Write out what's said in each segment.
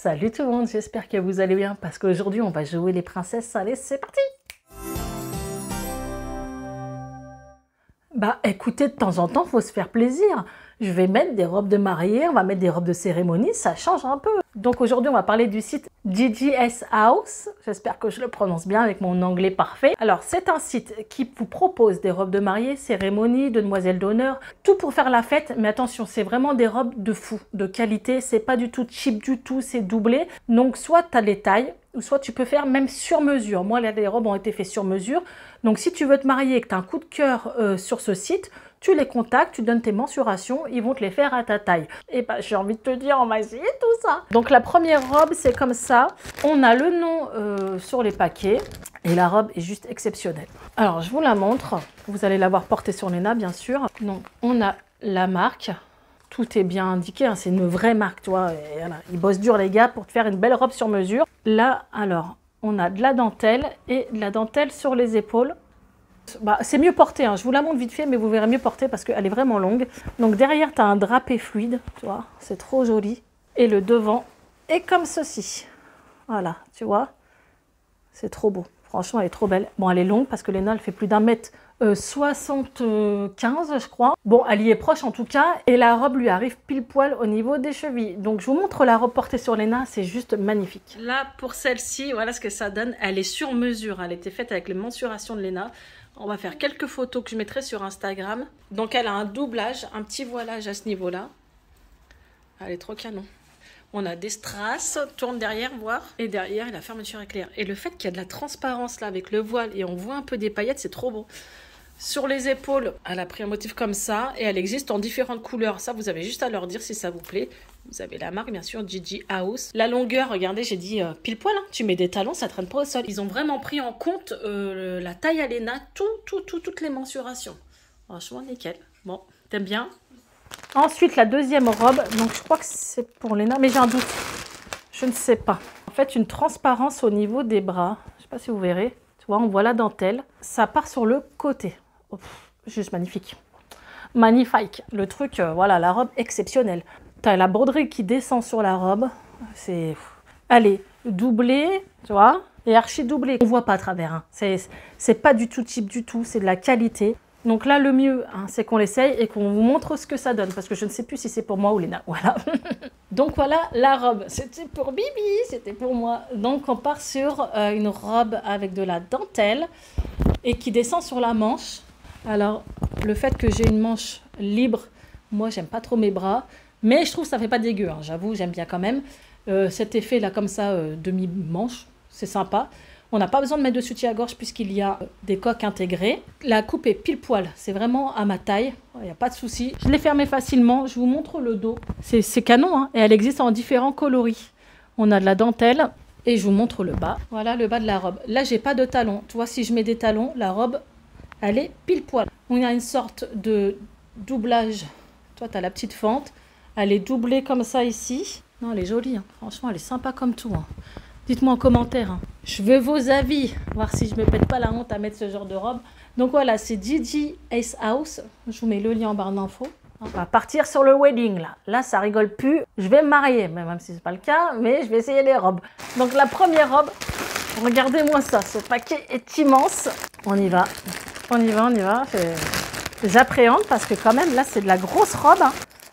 Salut tout le monde, j'espère que vous allez bien parce qu'aujourd'hui on va jouer les princesses. Allez, c'est parti! Bah écoutez, de temps en temps, faut se faire plaisir. Je vais mettre des robes de mariée, on va mettre des robes de cérémonie, ça change un peu. Donc aujourd'hui, on va parler du site GGS House. J'espère que je le prononce bien avec mon anglais parfait. Alors, c'est un site qui vous propose des robes de mariée, cérémonie, de demoiselle d'honneur, tout pour faire la fête. Mais attention, c'est vraiment des robes de fou, de qualité. C'est pas du tout cheap du tout, c'est doublé. Donc, soit tu as les tailles, ou soit tu peux faire même sur mesure. Moi, les robes ont été faites sur mesure. Donc, si tu veux te marier et que tu as un coup de cœur sur ce site, tu les contactes, tu donnes tes mensurations, ils vont te les faire à ta taille. Et bah, j'ai envie de te dire, on va essayer tout ça. Donc, la première robe, c'est comme ça. On a le nom sur les paquets et la robe est juste exceptionnelle. Alors, je vous la montre. Vous allez l'avoir portée sur Léna, bien sûr. Donc, on a la marque. Tout est bien indiqué, hein, c'est une vraie marque, tu vois. Et voilà, ils bossent dur, les gars, pour te faire une belle robe sur mesure. Là, alors, on a de la dentelle et de la dentelle sur les épaules. Bah, c'est mieux porté, hein. Je vous la montre vite fait, mais vous verrez mieux porter parce qu'elle est vraiment longue. Donc derrière, tu as un drapé fluide, tu vois, c'est trop joli. Et le devant est comme ceci. Voilà, tu vois, c'est trop beau. Franchement, elle est trop belle. Bon, elle est longue parce que Léna, elle fait plus d'1m75, je crois. Bon, elle y est proche en tout cas. Et la robe lui arrive pile poil au niveau des chevilles. Donc, je vous montre la robe portée sur Léna. C'est juste magnifique. Là, pour celle-ci, voilà ce que ça donne. Elle est sur mesure. Elle a été faite avec les mensurations de Léna. On va faire quelques photos que je mettrai sur Instagram. Donc, elle a un doublage, un petit voilage à ce niveau-là. Elle est trop canon. On a des strass, tourne derrière, voir. Et derrière, la fermeture éclair. Et le fait qu'il y a de la transparence là avec le voile et on voit un peu des paillettes, c'est trop beau. Sur les épaules, elle a pris un motif comme ça et elle existe en différentes couleurs. Ça, vous avez juste à leur dire si ça vous plaît. Vous avez la marque, bien sûr, GG House. La longueur, regardez, j'ai dit pile poil. Hein. Tu mets des talons, ça traîne pas au sol. Ils ont vraiment pris en compte la taille à Léna, toutes les mensurations. Franchement, nickel. Bon, t'aimes bien? Ensuite, la deuxième robe, donc je crois que c'est pour Léna, mais j'ai un doute. Je ne sais pas. En fait, une transparence au niveau des bras. Je ne sais pas si vous verrez. Tu vois, on voit la dentelle. Ça part sur le côté. Oh, juste magnifique. Magnifique. Le truc, voilà, la robe exceptionnelle. Tu as la broderie qui descend sur la robe. C'est... Elle est doublée, tu vois, et archi doublée. On ne voit pas à travers. Hein. C'est pas du tout cheap du tout. C'est de la qualité. Donc là, le mieux, hein, c'est qu'on l'essaye et qu'on vous montre ce que ça donne. Parce que je ne sais plus si c'est pour moi ou Léna. Voilà. Donc voilà la robe. C'était pour Bibi, c'était pour moi. Donc on part sur une robe avec de la dentelle et qui descend sur la manche. Alors, le fait que j'ai une manche libre, moi, j'aime pas trop mes bras. Mais je trouve que ça fait pas dégueu. Hein, j'avoue, j'aime bien quand même. Cet effet là, comme ça, demi-manche, c'est sympa. On n'a pas besoin de mettre de soutien-gorge puisqu'il y a des coques intégrées. La coupe est pile poil, c'est vraiment à ma taille, il n'y a pas de souci. Je l'ai fermée facilement, je vous montre le dos. C'est canon, hein, et elle existe en différents coloris. On a de la dentelle et je vous montre le bas. Voilà le bas de la robe. Là, j'ai pas de talons. Tu vois, si je mets des talons, la robe, elle est pile poil. On a une sorte de doublage. Toi, tu as la petite fente. Elle est doublée comme ça ici. Non, elle est jolie, hein. Franchement, elle est sympa comme tout. Hein. Dites-moi en commentaire. Hein. Je veux vos avis. Voir si je ne me pète pas la honte à mettre ce genre de robe. Donc voilà, c'est GGS House. Je vous mets le lien en barre d'infos. On va partir sur le wedding là. Là, ça rigole plus. Je vais me marier, même si ce n'est pas le cas. Mais je vais essayer les robes. Donc la première robe, regardez-moi ça. Ce paquet est immense. On y va. On y va, on y va. J'appréhende parce que quand même, là, c'est de la grosse robe. Hein.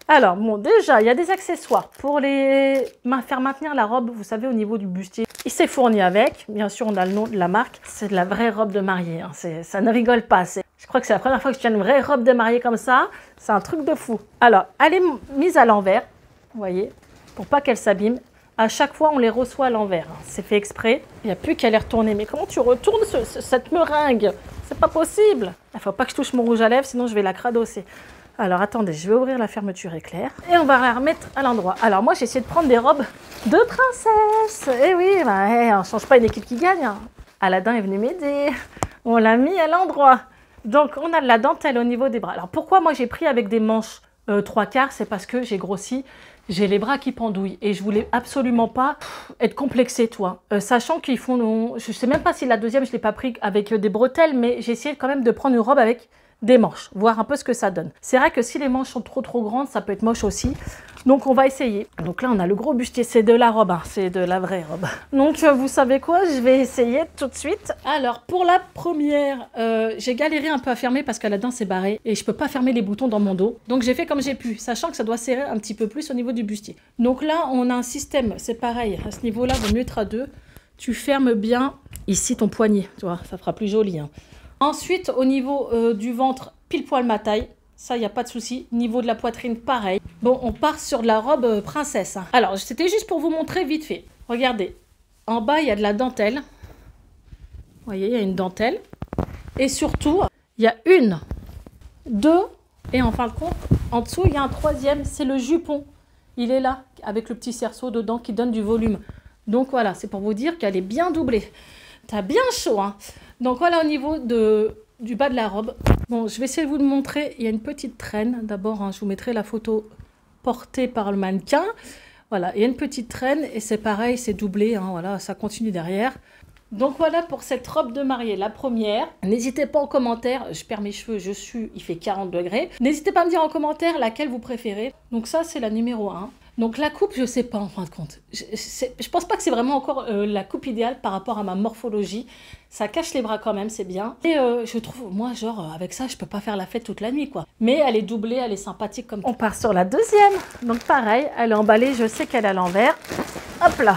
Alors, bon, déjà, il y a des accessoires pour faire maintenir la robe, vous savez, au niveau du bustier. Il s'est fourni avec. Bien sûr, on a le nom de la marque. C'est de la vraie robe de mariée. Hein. Ça ne rigole pas. Je crois que c'est la première fois que je tiens une vraie robe de mariée comme ça. C'est un truc de fou. Alors, elle est mise à l'envers, vous voyez, pour pas qu'elle s'abîme. À chaque fois, on les reçoit à l'envers. Hein. C'est fait exprès. Il n'y a plus qu'à les retourner. Mais comment tu retournes cette meringue? C'est pas possible. Il ne faut pas que je touche mon rouge à lèvres, sinon je vais la cradosser. Alors, attendez, je vais ouvrir la fermeture éclair et on va la remettre à l'endroit. Alors, moi, j'ai essayé de prendre des robes de princesse. Eh oui, bah, on ne change pas une équipe qui gagne. Hein. Aladdin est venu m'aider. On l'a mis à l'endroit. Donc, on a de la dentelle au niveau des bras. Alors, pourquoi moi, j'ai pris avec des manches 3/4? C'est parce que j'ai grossi. J'ai les bras qui pendouillent et je voulais absolument pas être complexée, toi. Sachant qu'ils font... Je sais même pas si la deuxième, je l'ai pas pris avec des bretelles, mais j'ai essayé quand même de prendre une robe avec des manches, voir un peu ce que ça donne. C'est vrai que si les manches sont trop grandes, ça peut être moche aussi. Donc on va essayer. Donc là on a le gros bustier, c'est de la robe, hein, c'est de la vraie robe. Donc vous savez quoi, je vais essayer tout de suite. Alors pour la première, j'ai galéré un peu à fermer parce que la dent s'est barrée et je peux pas fermer les boutons dans mon dos. Donc j'ai fait comme j'ai pu, sachant que ça doit serrer un petit peu plus au niveau du bustier. Donc là on a un système, c'est pareil, à ce niveau-là, vaut mieux être à deux. Tu fermes bien ici ton poignet, tu vois, ça fera plus joli. Hein. Ensuite au niveau du ventre, pile poil ma taille. Ça, il n'y a pas de souci. Niveau de la poitrine, pareil. Bon, on part sur de la robe princesse. Hein. Alors, c'était juste pour vous montrer vite fait. Regardez. En bas, il y a de la dentelle. Vous voyez, il y a une dentelle. Et surtout, il y a une, deux, et en fin de compte, en dessous, il y a un troisième. C'est le jupon. Il est là, avec le petit cerceau dedans qui donne du volume. Donc voilà, c'est pour vous dire qu'elle est bien doublée. T'as bien chaud, hein. Donc voilà, au niveau du bas de la robe. Bon, je vais essayer de vous le montrer. Il y a une petite traîne. D'abord, hein, je vous mettrai la photo portée par le mannequin. Voilà, il y a une petite traîne et c'est pareil, c'est doublé. Hein, voilà, ça continue derrière. Donc voilà pour cette robe de mariée, la première. N'hésitez pas en commentaire, je perds mes cheveux, je sue, il fait 40 degrés. N'hésitez pas à me dire en commentaire laquelle vous préférez. Donc ça, c'est la numéro 1. Donc la coupe, je sais pas en fin de compte. Je pense pas que c'est vraiment encore la coupe idéale par rapport à ma morphologie. Ça cache les bras quand même, c'est bien. Et je trouve, moi, genre, avec ça, je peux pas faire la fête toute la nuit, quoi. Mais elle est doublée, elle est sympathique comme ça. On part sur la deuxième. Donc pareil, elle est emballée, je sais qu'elle est à l'envers. Hop là.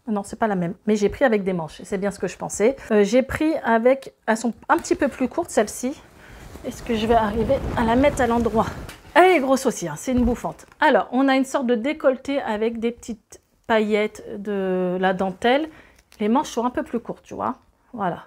Non, c'est pas la même. Mais j'ai pris avec des manches, c'est bien ce que je pensais. J'ai pris avec, elles sont un petit peu plus courtes, celle-ci. Est-ce que je vais arriver à la mettre à l'endroit ? Elle est grosse aussi, hein, c'est une bouffante. Alors, on a une sorte de décolleté avec des petites paillettes de la dentelle. Les manches sont un peu plus courtes, tu vois. Voilà.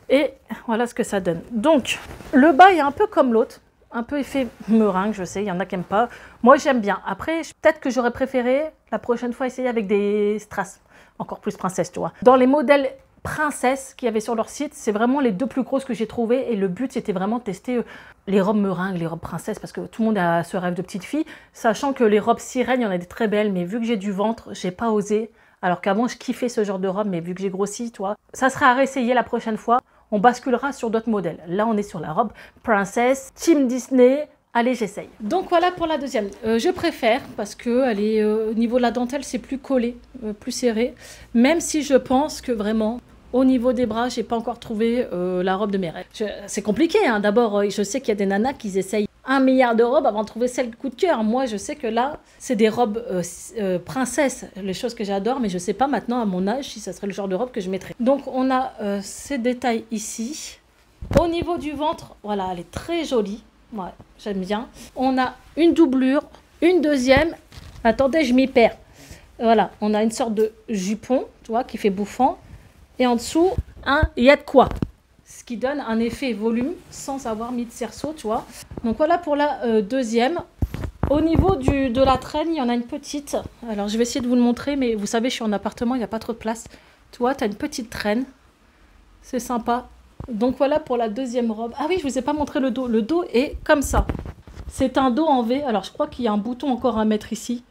Et voilà ce que ça donne. Donc, le bas est un peu comme l'autre. Un peu effet meringue, je sais, il y en a qui n'aiment pas. Moi, j'aime bien. Après, peut-être que j'aurais préféré la prochaine fois essayer avec des strass. Encore plus princesse, tu vois. Dans les modèles princesse qu'il y avait sur leur site, c'est vraiment les deux plus grosses que j'ai trouvées et le but c'était vraiment de tester les robes meringues, les robes princesses parce que tout le monde a ce rêve de petite fille, sachant que les robes sirènes, il y en a des très belles, mais vu que j'ai du ventre, j'ai pas osé, alors qu'avant je kiffais ce genre de robe, mais vu que j'ai grossi, toi, ça sera à réessayer la prochaine fois, on basculera sur d'autres modèles. Là on est sur la robe princesse, team Disney. Allez, j'essaye. Donc voilà pour la deuxième. Je préfère parce que elle est, au niveau de la dentelle, c'est plus collé, plus serré. Même si je pense que vraiment, au niveau des bras, j'ai pas encore trouvé la robe de mes rêves. C'est compliqué. Hein. D'abord, je sais qu'il y a des nanas qui essayent 1 milliard de robes avant de trouver celle coup de cœur. Moi, je sais que là, c'est des robes princesses, les choses que j'adore, mais je sais pas maintenant à mon âge si ça serait le genre de robe que je mettrais. Donc on a ces détails ici. Au niveau du ventre, voilà, elle est très jolie. Ouais, j'aime bien. On a une doublure, une deuxième. Attendez, je m'y perds. Voilà, on a une sorte de jupon, tu vois, qui fait bouffant. Et en dessous, il y a de quoi. Ce qui donne un effet volume sans avoir mis de cerceau, tu vois. Donc voilà pour la deuxième. Au niveau de la traîne, il y en a une petite. Alors, je vais essayer de vous le montrer, mais vous savez, je suis en appartement, il n'y a pas trop de place. Tu vois, tu as une petite traîne. C'est sympa. Donc voilà pour la deuxième robe. Ah oui, je ne vous ai pas montré le dos. Le dos est comme ça. C'est un dos en V. Alors je crois qu'il y a un bouton encore à mettre ici.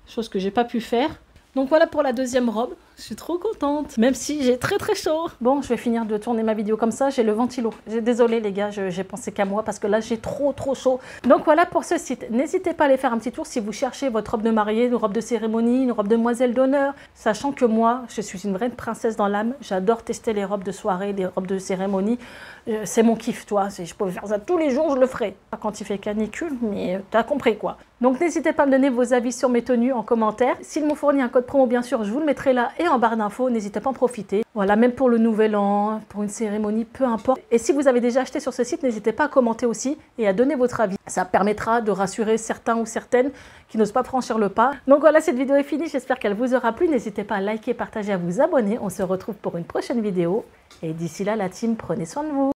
Chose que j'ai pas pu faire. Donc voilà pour la deuxième robe. Je suis trop contente. Même si j'ai très chaud. Bon, je vais finir de tourner ma vidéo comme ça. J'ai le ventilo. Désolée les gars, j'ai pensé qu'à moi parce que là j'ai trop chaud. Donc voilà pour ce site. N'hésitez pas à aller faire un petit tour si vous cherchez votre robe de mariée, une robe de cérémonie, une robe de demoiselle d'honneur. Sachant que moi, je suis une vraie princesse dans l'âme. J'adore tester les robes de soirée, les robes de cérémonie. C'est mon kiff, toi. Si je pouvais faire ça tous les jours, je le ferais. Pas quand il fait canicule, mais t'as compris quoi. Donc n'hésitez pas à me donner vos avis sur mes tenues en commentaire. S'ils m'ont fourni un code promo, bien sûr, je vous le mettrai là et en barre d'infos. N'hésitez pas à en profiter. Voilà, même pour le nouvel an, pour une cérémonie, peu importe. Et si vous avez déjà acheté sur ce site, n'hésitez pas à commenter aussi et à donner votre avis. Ça permettra de rassurer certains ou certaines qui n'osent pas franchir le pas. Donc voilà, cette vidéo est finie. J'espère qu'elle vous aura plu. N'hésitez pas à liker, partager, à vous abonner. On se retrouve pour une prochaine vidéo. Et d'ici là, la team, prenez soin de vous.